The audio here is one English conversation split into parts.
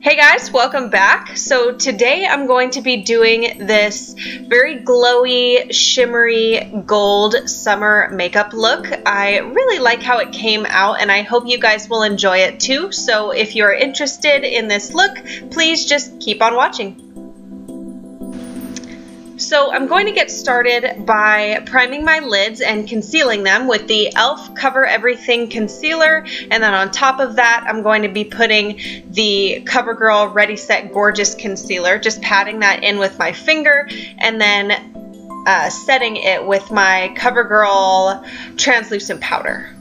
Hey guys, welcome back. So today I'm going to be doing this very glowy, shimmery gold summer makeup look. I really like how it came out and I hope you guys will enjoy it too. So if you're interested in this look, please just keep on watching. So I'm going to get started by priming my lids and concealing them with the e.l.f. Cover Everything Concealer, and then on top of that I'm going to be putting the CoverGirl Ready Set Gorgeous Concealer, just patting that in with my finger and then setting it with my CoverGirl Translucent Powder.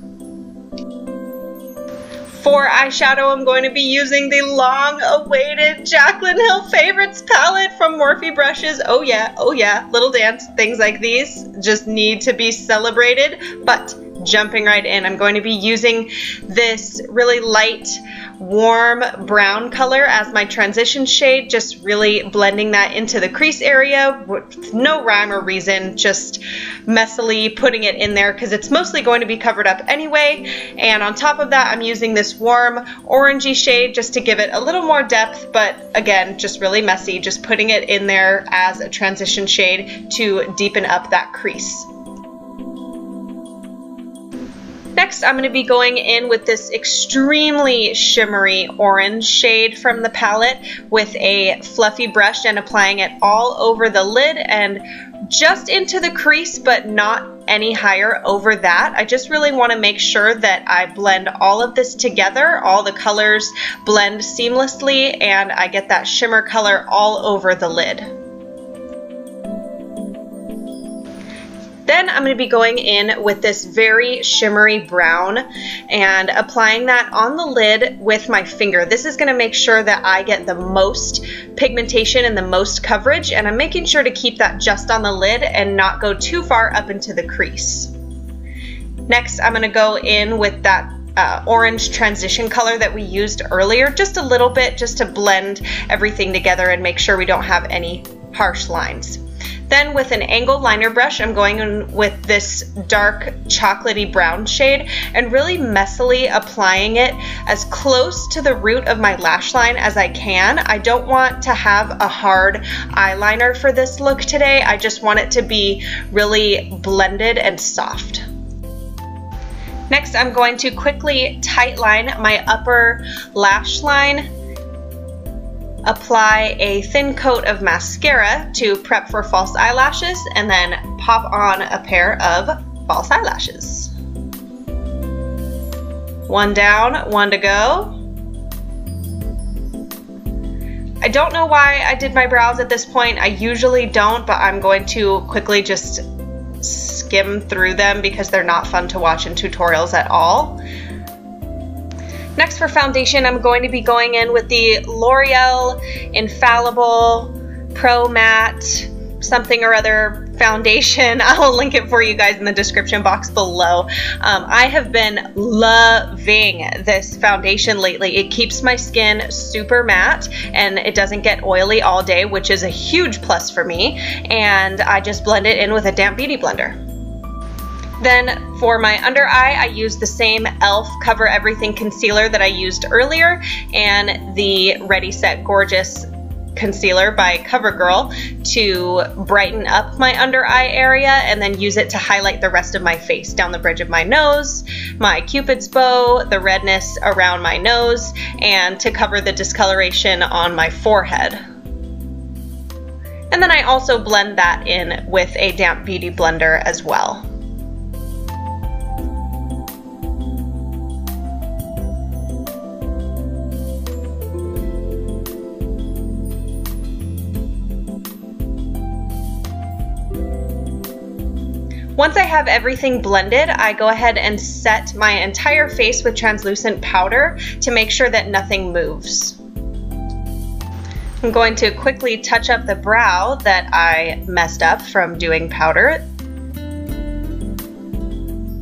For eyeshadow, I'm going to be using the long-awaited Jaclyn Hill Favorites palette from Morphe Brushes. Oh yeah, little dance. Things like these just need to be celebrated, but jumping right in, I'm going to be using this really light, warm brown color as my transition shade, just really blending that into the crease area with no rhyme or reason, just messily putting it in there because it's mostly going to be covered up anyway. And on top of that, I'm using this warm orangey shade just to give it a little more depth, but again, just really messy, just putting it in there as a transition shade to deepen up that crease. Next, I'm going to be going in with this extremely shimmery orange shade from the palette with a fluffy brush and applying it all over the lid and just into the crease, but not any higher over that. I just really want to make sure that I blend all of this together, all the colors blend seamlessly, and I get that shimmer color all over the lid. Then I'm going to be going in with this very shimmery brown and applying that on the lid with my finger. This is going to make sure that I get the most pigmentation and the most coverage, and I'm making sure to keep that just on the lid and not go too far up into the crease. Next, I'm going to go in with that orange transition color that we used earlier, just a little bit, just to blend everything together and make sure we don't have any harsh lines. Then with an angled liner brush, I'm going in with this dark chocolatey brown shade and really messily applying it as close to the root of my lash line as I can. I don't want to have a hard eyeliner for this look today. I just want it to be really blended and soft. Next, I'm going to quickly tightline my upper lash line, apply a thin coat of mascara to prep for false eyelashes, and then pop on a pair of false eyelashes. One down, one to go. I don't know why I did my brows at this point. I usually don't, but I'm going to quickly just skim through them because they're not fun to watch in tutorials at all. Next, for foundation, I'm going to be going in with the L'Oreal Infallible Pro Matte something or other foundation. I'll link it for you guys in the description box below. I have been loving this foundation lately. It keeps my skin super matte and it doesn't get oily all day, which is a huge plus for me. And I just blend it in with a damp beauty blender. Then for my under eye, I use the same e.l.f. Cover Everything Concealer that I used earlier and the Ready Set Gorgeous Concealer by CoverGirl to brighten up my under eye area and then use it to highlight the rest of my face, down the bridge of my nose, my Cupid's bow, the redness around my nose, and to cover the discoloration on my forehead. And then I also blend that in with a damp beauty blender as well. Once I have everything blended, I go ahead and set my entire face with translucent powder to make sure that nothing moves. I'm going to quickly touch up the brow that I messed up from doing powder,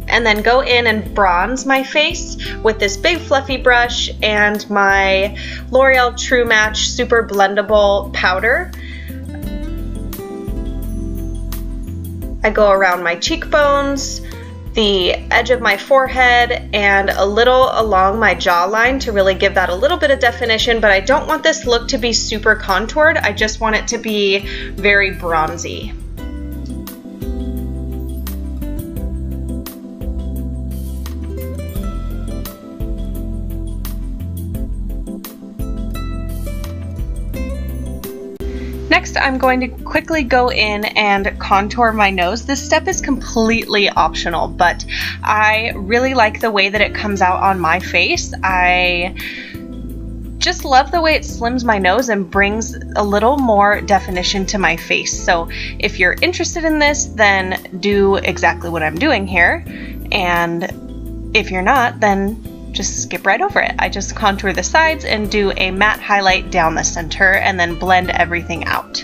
and then go in and bronze my face with this big fluffy brush and my L'Oreal True Match Super Blendable powder. I go around my cheekbones, the edge of my forehead and a little along my jawline to really give that a little bit of definition, but I don't want this look to be super contoured. I just want it to be very bronzy. Next, I'm going to quickly go in and contour my nose. This step is completely optional, but I really like the way that it comes out on my face. I just love the way it slims my nose and brings a little more definition to my face. So if you're interested in this, then do exactly what I'm doing here. And if you're not, then just skip right over it. I just contour the sides and do a matte highlight down the center and then blend everything out.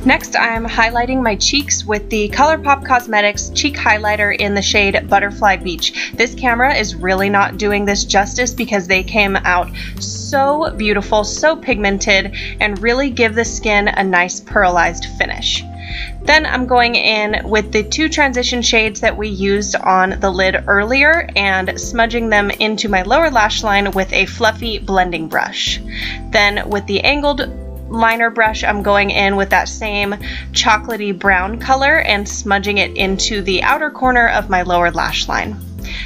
Next, I'm highlighting my cheeks with the ColourPop Cosmetics cheek highlighter in the shade Butterfly Beach. This camera is really not doing this justice because they came out so beautiful, so pigmented, and really give the skin a nice pearlized finish. Then I'm going in with the two transition shades that we used on the lid earlier and smudging them into my lower lash line with a fluffy blending brush. Then with the angled liner brush, I'm going in with that same chocolatey brown color and smudging it into the outer corner of my lower lash line.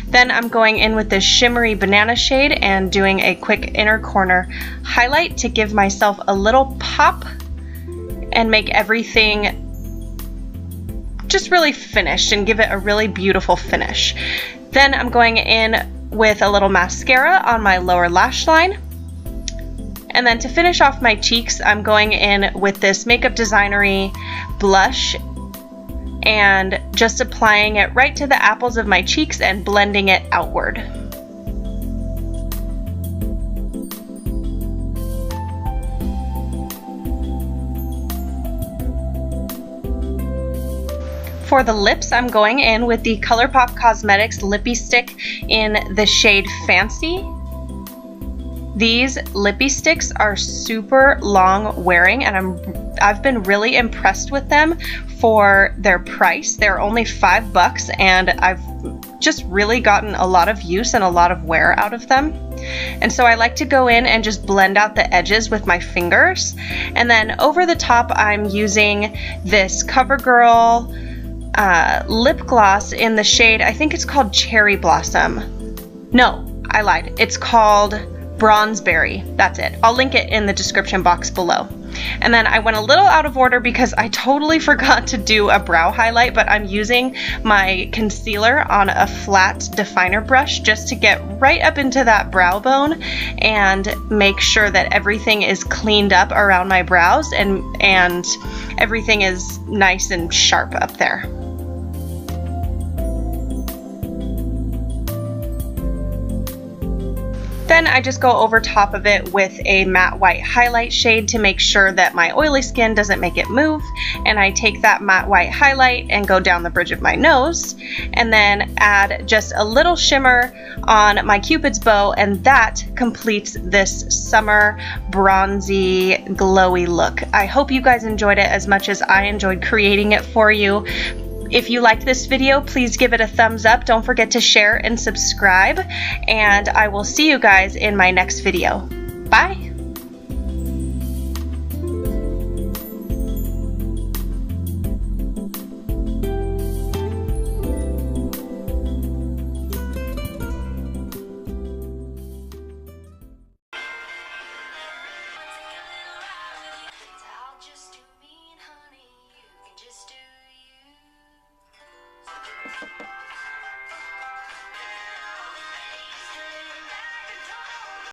Then I'm going in with this shimmery banana shade and doing a quick inner corner highlight to give myself a little pop and make everything just really finished and give it a really beautiful finish. Then I'm going in with a little mascara on my lower lash line. And then to finish off my cheeks, I'm going in with this Makeup Designery blush and just applying it right to the apples of my cheeks and blending it outward. For the lips, I'm going in with the ColourPop Cosmetics Lippy Stick in the shade Fancy. These lippy sticks are super long wearing and I've been really impressed with them for their price. They're only $5 and I've just really gotten a lot of use and a lot of wear out of them. And so I like to go in and just blend out the edges with my fingers. And then over the top, I'm using this CoverGirl lip gloss in the shade, I think it's called Cherry Blossom. No, I lied. It's called Bronzeberry. That's it. I'll link it in the description box below. And then I went a little out of order because I totally forgot to do a brow highlight, but I'm using my concealer on a flat definer brush just to get right up into that brow bone and make sure that everything is cleaned up around my brows and everything is nice and sharp up there. Then I just go over top of it with a matte white highlight shade to make sure that my oily skin doesn't make it move. And I take that matte white highlight and go down the bridge of my nose and then add just a little shimmer on my Cupid's bow, and that completes this summer bronzy glowy look. I hope you guys enjoyed it as much as I enjoyed creating it for you. If you liked this video, please give it a thumbs up. Don't forget to share and subscribe, and I will see you guys in my next video. Bye!